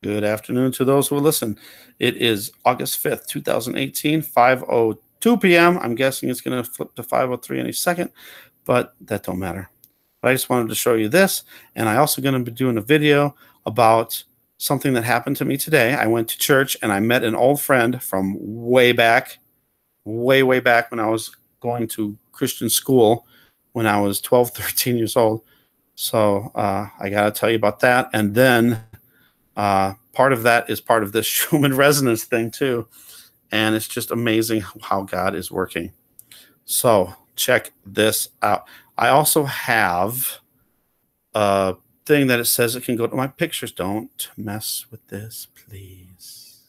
Good afternoon to those who listen. It is August 5th, 2018, 5:02 p.m. I'm guessing it's going to flip to 5:03 any second, but that don't matter. But I just wanted to show you this, and I also going to be doing a video about something that happened to me today. I went to church, and I met an old friend from way back, way back when I was going to Christian school when I was 12, 13 years old. So I got to tell you about that, and then part of that is part of this Schumann resonance thing too. And it's just amazing how God is working. So check this out. I also have a thing that it says it can go to my pictures. Don't mess with this, please.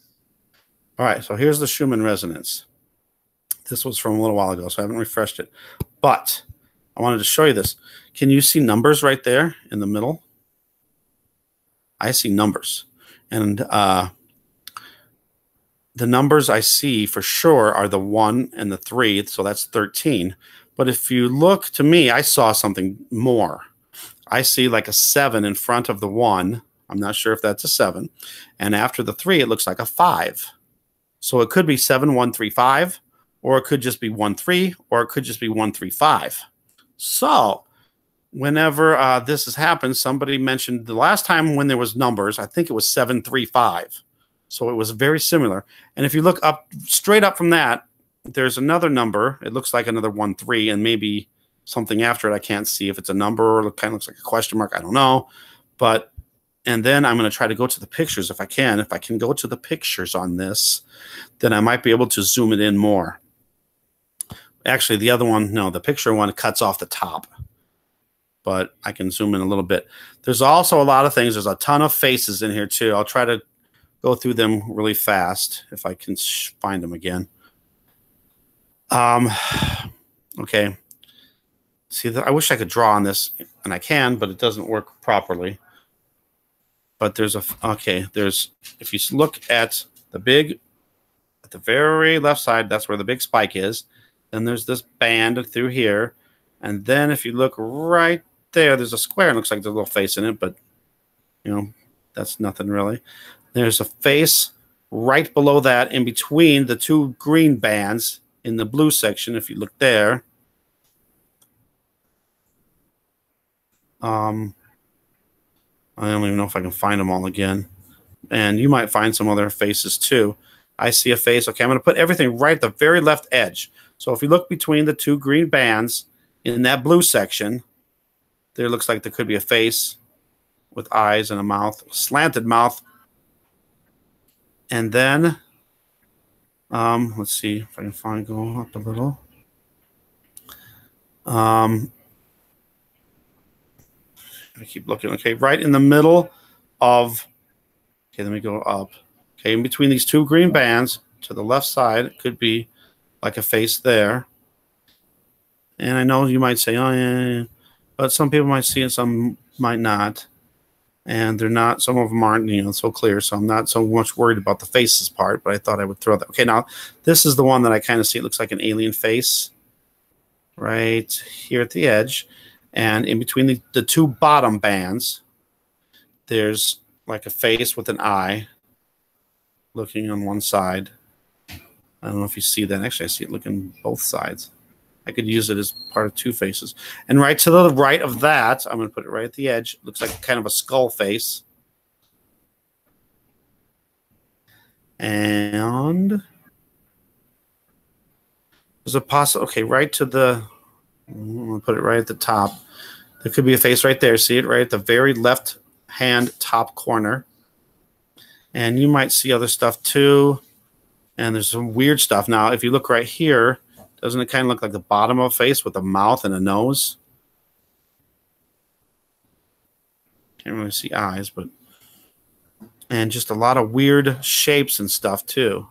All right, so here's the Schumann resonance. This was from a little while ago, so I haven't refreshed it. But I wanted to show you this. Can you see numbers right there in the middle? I see numbers. And the numbers I see for sure are the 1 and the 3, so that's 13. But if you look to me, I saw something more. I see like a 7 in front of the 1. I'm not sure if that's a 7. And after the 3, it looks like a 5. So it could be 7135, or it could just be 13, or it could just be 135. So whenever this has happened, somebody mentioned the last time when there was numbers, I think it was 735. So it was very similar. And if you look up, straight up from that, there's another number. It looks like another 13, and maybe something after it. I can't see if it's a number or it kind of looks like a question mark. I don't know. But, and then I'm going to try to go to the pictures if I can. If I can go to the pictures on this, then I might be able to zoom it in more. Actually, the other one, no, the picture one cuts off the top. But I can zoom in a little bit. There's also a lot of things. There's a ton of faces in here too. I'll try to go through them really fast if I can find them again. Okay. See, I wish I could draw on this, and I can, but it doesn't work properly. But there's if you look at the very left side, that's where the big spike is. Then there's this band through here. And then if you look right there's a square. It looks like there's a little face in it, but, you know, that's nothing really. There's a face right below that in between the two green bands in the blue section, if you look there. I don't even know if I can find them all again. And you might find some other faces too. I see a face. Okay, I'm going to put everything right at the very left edge. So if you look between the two green bands in that blue section, there looks like there could be a face with eyes and a mouth, slanted mouth. And then, let's see if I can find, go up a little. I keep looking. Okay, right in the middle of, okay, let me go up. Okay, in between these two green bands to the left side, it could be like a face there. And I know you might say, oh, yeah. But some people might see it, some might not. And they're not, some of them aren't, you know, so clear. So I'm not so much worried about the faces part, but I thought I would throw that. Okay, now this is the one that I kind of see. It looks like an alien face right here at the edge. And in between the two bottom bands, there's like a face with an eye looking on one side. I don't know if you see that. Actually, I see it looking both sides. I could use it as part of two faces. And right to the right of that, I'm going to put it right at the edge. It looks like kind of a skull face. And there's a possible, okay, right to the, I'm going to put it right at the top. There could be a face right there. See it right at the very left hand top corner. And you might see other stuff too. And there's some weird stuff. Now, if you look right here, doesn't it kind of look like the bottom of a face with a mouth and a nose? Can't really see eyes, but... And just a lot of weird shapes and stuff, too.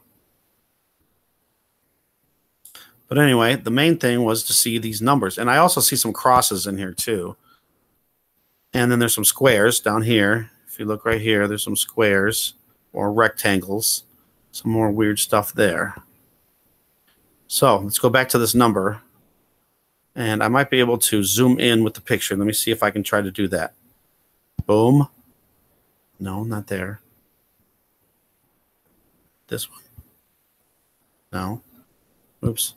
But anyway, the main thing was to see these numbers. And I also see some crosses in here, too. And then there's some squares down here. If you look right here, there's some squares or rectangles. Some more weird stuff there. So let's go back to this number, and I might be able to zoom in with the picture. Let me see if I can try to do that. Boom. No, not there. This one. No. Oops.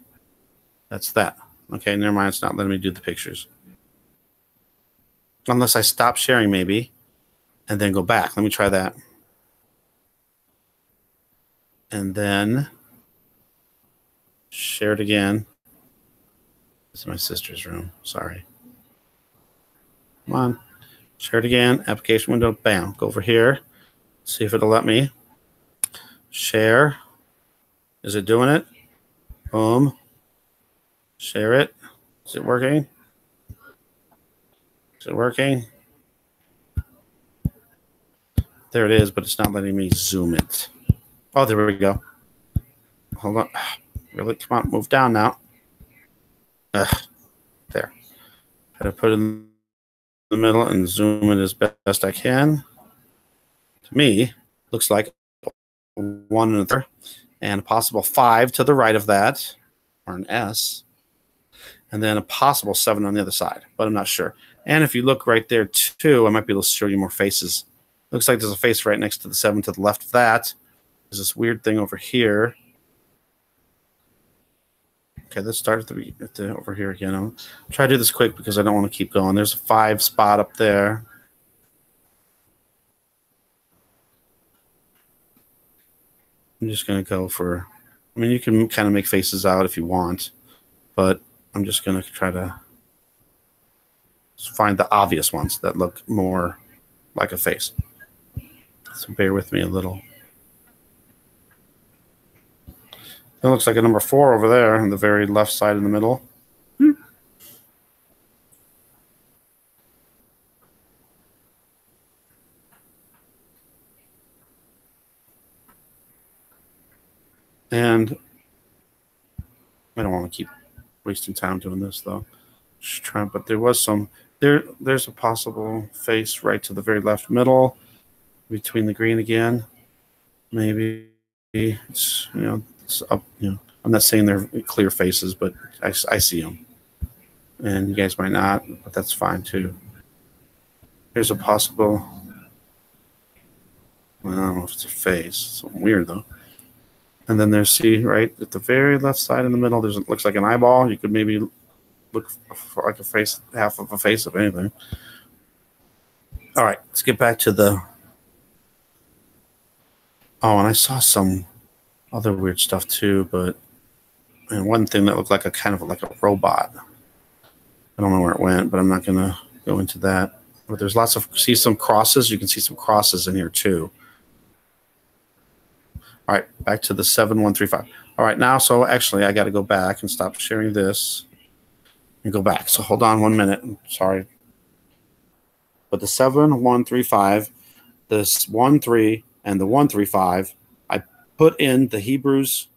That's that. Okay, never mind. It's not letting me do the pictures. Unless I stop sharing, maybe, and then go back. Let me try that. And then share it again. This is my sister's room. Sorry. Come on. Share it again. Application window. Bam. Go over here. See if it'll let me. Share. Is it doing it? Boom. Share it. Is it working? Is it working? There it is, but it's not letting me zoom it. Oh, there we go. Hold on. Really? Come on. Move down now. There. Had to put it in the middle and zoom it as best I can. To me, looks like 1 and a third, and a possible 5 to the right of that, or an S, and then a possible 7 on the other side, but I'm not sure. And if you look right there too, I might be able to show you more faces. Looks like there's a face right next to the 7 to the left of that. There's this weird thing over here. Okay, let's start at the over here again. I'll try to do this quick because I don't want to keep going. There's a 5 spot up there. I'm just going to go for, I mean, you can kind of make faces out if you want, but I'm just going to try to find the obvious ones that look more like a face. So bear with me a little. It looks like a number 4 over there on the very left side in the middle. And I don't want to keep wasting time doing this though. Just trying, but there was some there's a possible face right to the very left middle between the green again. Maybe it's it's up, I'm not saying they're clear faces, but I see them. And you guys might not, but that's fine too. Here's a possible, well, I don't know if it's a face. It's something weird though. And then there's, see, right at the very left side in the middle, there's looks like an eyeball. You could maybe look for like a face, half of a face of anything. All right, let's get back to the. Oh, and I saw some other weird stuff too, and one thing that looked like a kind of like a robot. I don't know where it went, but I'm not going to go into that. But there's lots of, see some crosses. You can see some crosses in here too. All right, back to the 7135. All right, now, so actually I got to go back and stop sharing this and go back. So hold on 1 minute. Sorry. But the 7135, this 13, and the 135, I put in the Hebrews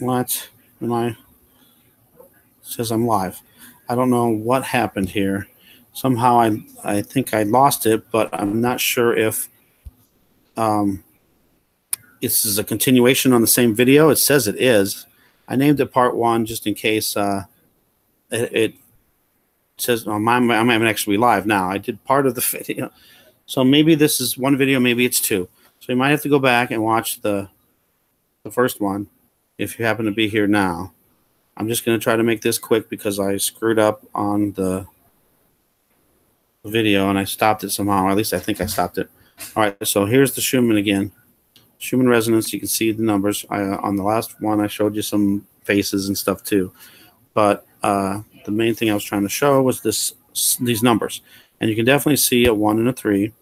What? Am I? It says I'm live. I don't know what happened here. Somehow I think I lost it, but I'm not sure if this is a continuation on the same video. It says it is. I named it part 1 just in case it says I'm actually live now. I did part of the video. So maybe this is one video, maybe it's 2. So you might have to go back and watch the first one if you happen to be here now. I'm just going to try to make this quick because I screwed up on the video and I stopped it somehow. Or at least I think I stopped it. All right, so here's the Schumann again. Schumann resonance, you can see the numbers. On the last one, I showed you some faces and stuff too. But the main thing I was trying to show was these numbers. And you can definitely see a 1 and a 3.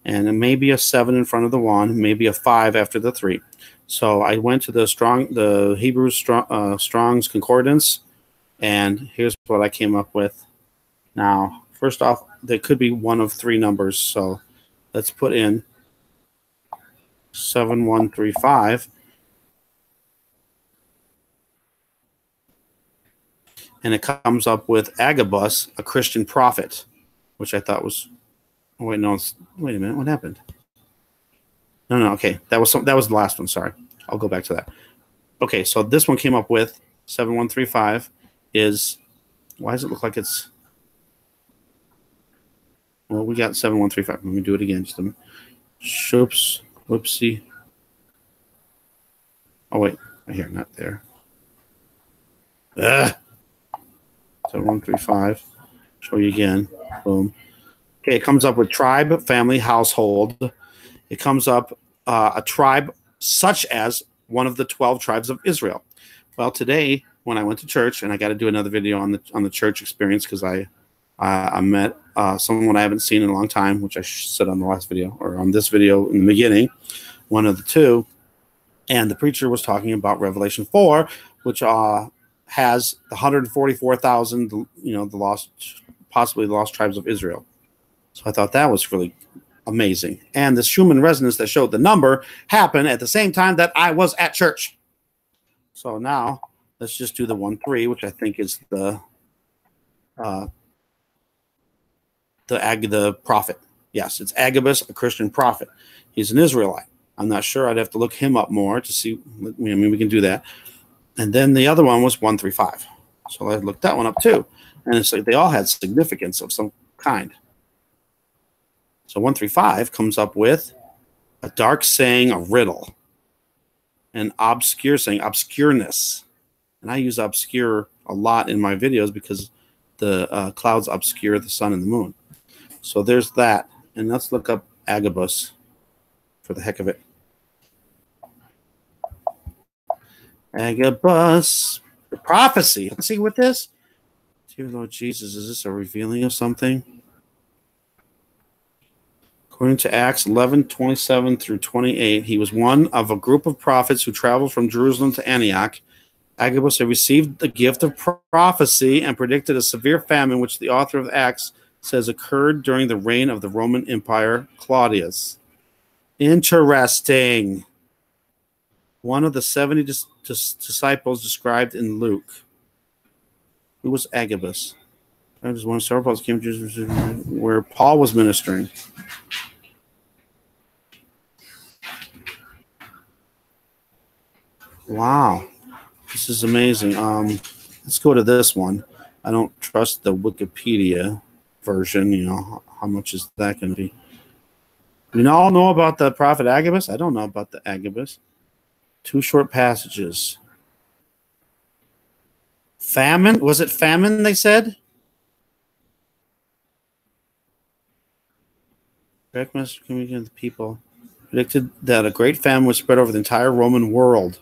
And then maybe a 7 in front of the 1, maybe a 5 after the 3. So I went to the Hebrew Strong's Concordance, and here's what I came up with. Now, first off, there could be one of 3 numbers, so let's put in 7135, and it comes up with Agabus, a Christian prophet, which I thought was. Oh, wait, no, wait a minute, what happened? No, okay, that was the last one. Sorry, I'll go back to that. Okay, so this one came up with 7135 is. Why does it look like it's? Well, we got 7135. Let me do it again. Just a minute. Oops, whoopsie. Oh wait, right here, not there. 7135. Show you again. Boom. Okay, it comes up with tribe, family, household. It comes up a tribe such as one of the 12 tribes of Israel. Well, today when I went to church, and I got to do another video on the church experience because I met someone I haven't seen in a long time, which I said on the last video or on this video in the beginning, one of the 2, and the preacher was talking about Revelation 4, which has the 144,000, possibly the lost tribes of Israel. So I thought that was really amazing. And the Schumann resonance that showed the number happened at the same time that I was at church. So now let's just do the 1-3, which I think is the prophet. Yes, it's Agabus, a Christian prophet. He's an Israelite. I'm not sure. I'd have to look him up more to see. I mean, we can do that. And then the other one was 135. So I looked that one up too. And it's like they all had significance of some kind. So 135 comes up with a dark saying, a riddle, an obscure saying, obscureness. And I use obscure a lot in my videos because the clouds obscure the sun and the moon. So there's that. And let's look up Agabus for the heck of it. Agabus, the prophecy. Let's see with this. Dear Lord Jesus, is this a revealing of something? According to Acts 11:27 through 28, he was one of a group of prophets who traveled from Jerusalem to Antioch. Agabus had received the gift of prophecy and predicted a severe famine, which the author of Acts says occurred during the reign of the Roman Empire, Claudius. Interesting. One of the 70 disciples described in Luke. Who was Agabus? That was one of several came to where Paul was ministering. Wow, this is amazing. Let's go to this one. I don't trust the Wikipedia version. You know, how much is that going to be? We all know about the prophet Agabus. I don't know about the Agabus. 2 short passages. Famine? Was it famine, they said? Direct message communicating to the people. Predicted that a great famine would spread over the entire Roman world.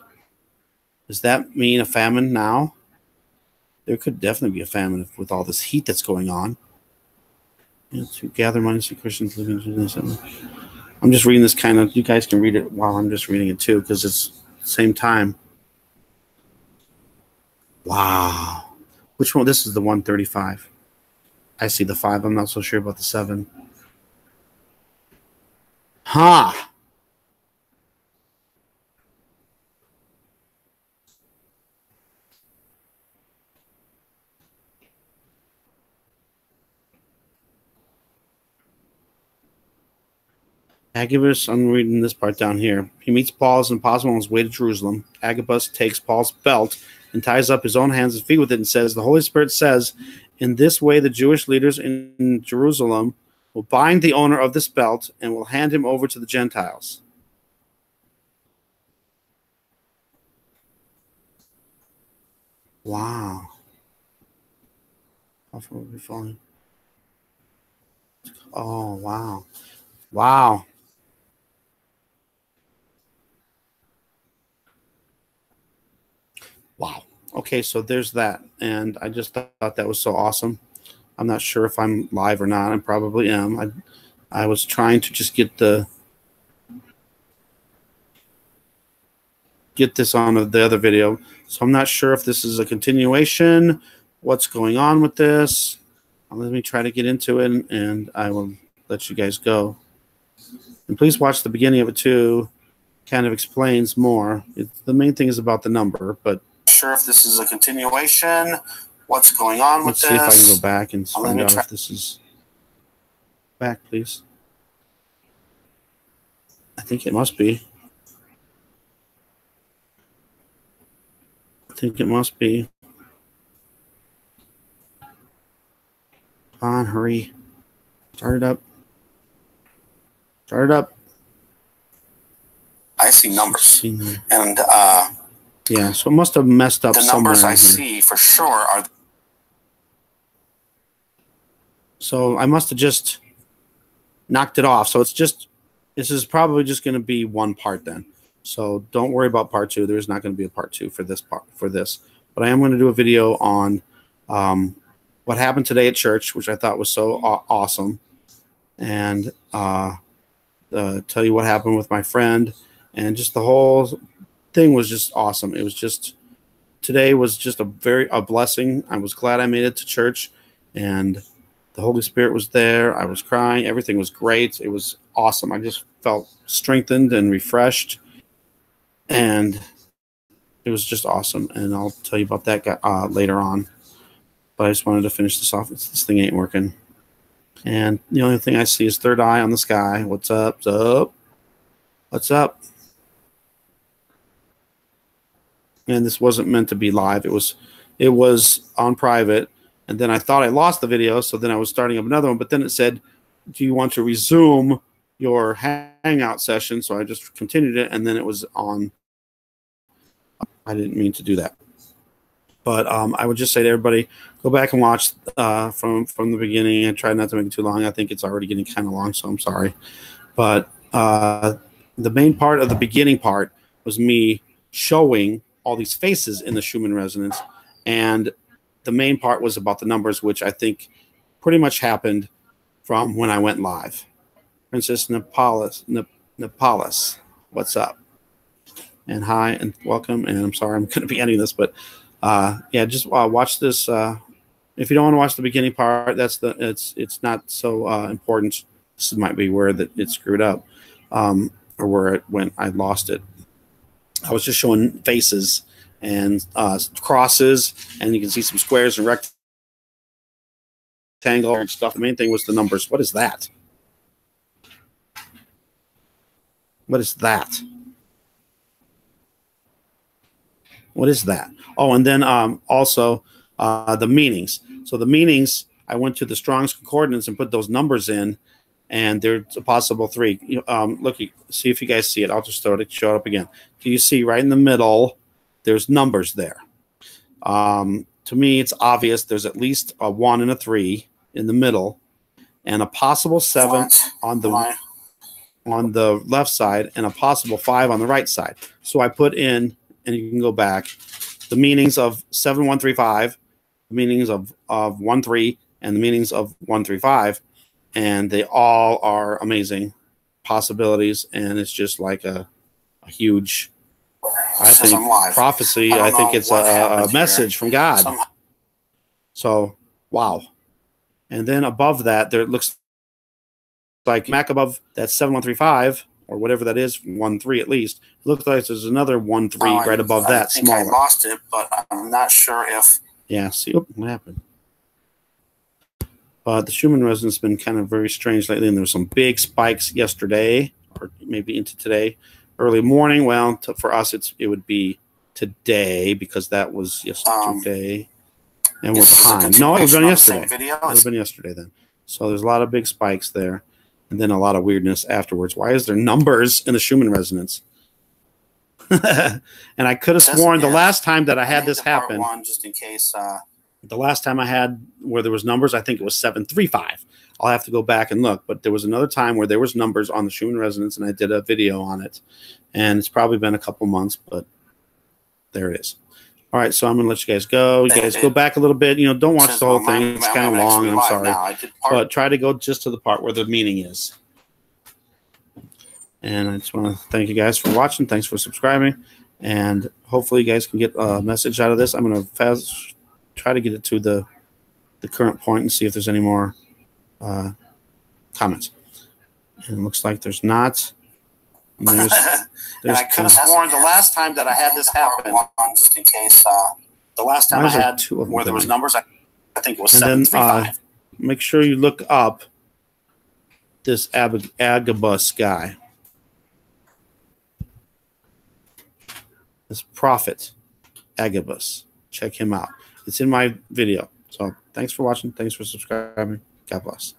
Does that mean a famine now? There could definitely be a famine with all this heat that's going on. To gather money to Christians living in this. I'm just reading this kind of. You guys can read it while I'm just reading it too, because it's the same time. Wow. Which one? This is the 135. I see the 5. I'm not so sure about the 7. Huh. Agabus, I'm reading this part down here. He meets Paul as an apostle on his way to Jerusalem. Agabus takes Paul's belt and ties up his own hands and feet with it and says, the Holy Spirit says, in this way the Jewish leaders in Jerusalem will bind the owner of this belt and will hand him over to the Gentiles. Wow. How far will be falling? Oh, wow. Wow. Wow. Okay, so there's that. And I just thought that was so awesome. I'm not sure if I'm live or not. I probably am. I was trying to just get this on the other video. So I'm not sure if this is a continuation. What's going on with this? Let me try to get into it, and I will let you guys go. And please watch the beginning of it too. Kind of explains more. The main thing is about the number, but sure if this is a continuation. What's going on with this? Let's see if I can go back and find out if this is back, please. I think it must be. I think it must be. Come on, hurry. Start it up. Start it up. I see numbers. And yeah, so it must have messed up somewhere. The numbers I see for sure are. So I must have just knocked it off. So it's just, this is probably just going to be one part then. So don't worry about part two. There's not going to be a part two for this part, but I am going to do a video on what happened today at church, which I thought was so awesome, and tell you what happened with my friend, and just the whole thing was just awesome. It was just, today was just a blessing. I was glad I made it to church, and the Holy Spirit was there. I was crying. Everything was great. It was awesome. I just felt strengthened and refreshed, and it was just awesome. And I'll tell you about that later on. But I just wanted to finish this off. This thing ain't working. And the only thing I see is third eye on the sky. What's up? What's up? What's up? And this wasn't meant to be live. It was on private. And then I thought I lost the video, so then I was starting up another one. But then it said, do you want to resume your hangout session? So I just continued it, and then it was on. I didn't mean to do that. But I would just say to everybody, go back and watch from the beginning. I tried not to make it too long. I think it's already getting kind of long, so I'm sorry. But the main part of the beginning part was me showing all these faces in the Schumann resonance, and the main part was about the numbers, which I think pretty much happened from when I went live. Princess Nepalis, what's up? And hi and welcome. And I'm sorry I'm going to be ending this, but yeah, just watch this. If you don't want to watch the beginning part, it's not so important. This might be where it screwed up, or where it went. I lost it. I was just showing faces and crosses, and you can see some squares and rectangle and stuff. The main thing was the numbers. What is that? What is that? What is that? Oh, and then also the meanings. So the meanings, I went to the Strong's Concordance and put those numbers in, and there's a possible three. Look, see if you guys see it. I'll just show it up again. Can you see right in the middle? There's numbers there. To me, it's obvious. There's at least a 1 and a 3 in the middle, and a possible 7 on the left side, and a possible 5 on the right side. So I put in, and you can go back, the meanings of 7135, the meanings of 13, and the meanings of 135, and they all are amazing possibilities. And it's just like a huge, I think, prophecy. I think it's a message from God. So, wow. And then above that, there it looks like back above that 7135, or whatever that is, 13 at least. It looks like there's another 13 right above that. I think smaller. I lost it, but I'm not sure if. Yeah, see what happened. The Schumann resonance has been kind of very strange lately, and there were some big spikes yesterday. or maybe into today, early morning. Well, for us, it would be today because that was yesterday, and we're behind. No, it would have been yesterday. It would have been yesterday then. So there's a lot of big spikes there, and then a lot of weirdness afterwards. Why is there numbers in the Schumann resonance? And I could have sworn the last time that I had this happen, just in case. The last time I had where there was numbers, I think it was 735. I'll have to go back and look, but there was another time where there was numbers on the Schumann resonance, and I did a video on it, and it's probably been a couple months, but there it is. All right, so I'm gonna let you guys go. You guys go back a little bit. Don't watch the whole thing. It's kind of long, and I'm sorry, but try to go just to the part where the meaning is. And I just want to thank you guys for watching. Thanks for subscribing, and hopefully you guys can get a message out of this. I'm gonna try to get it to the current point and see if there's any more comments. And it looks like there's not. There's I could have sworn the last time that I had this happen, just in case. The last time I had where there was numbers, I think it was 735. Make sure you look up this Agabus guy. This prophet, Agabus. Check him out. It's in my video. So thanks for watching. Thanks for subscribing. God bless.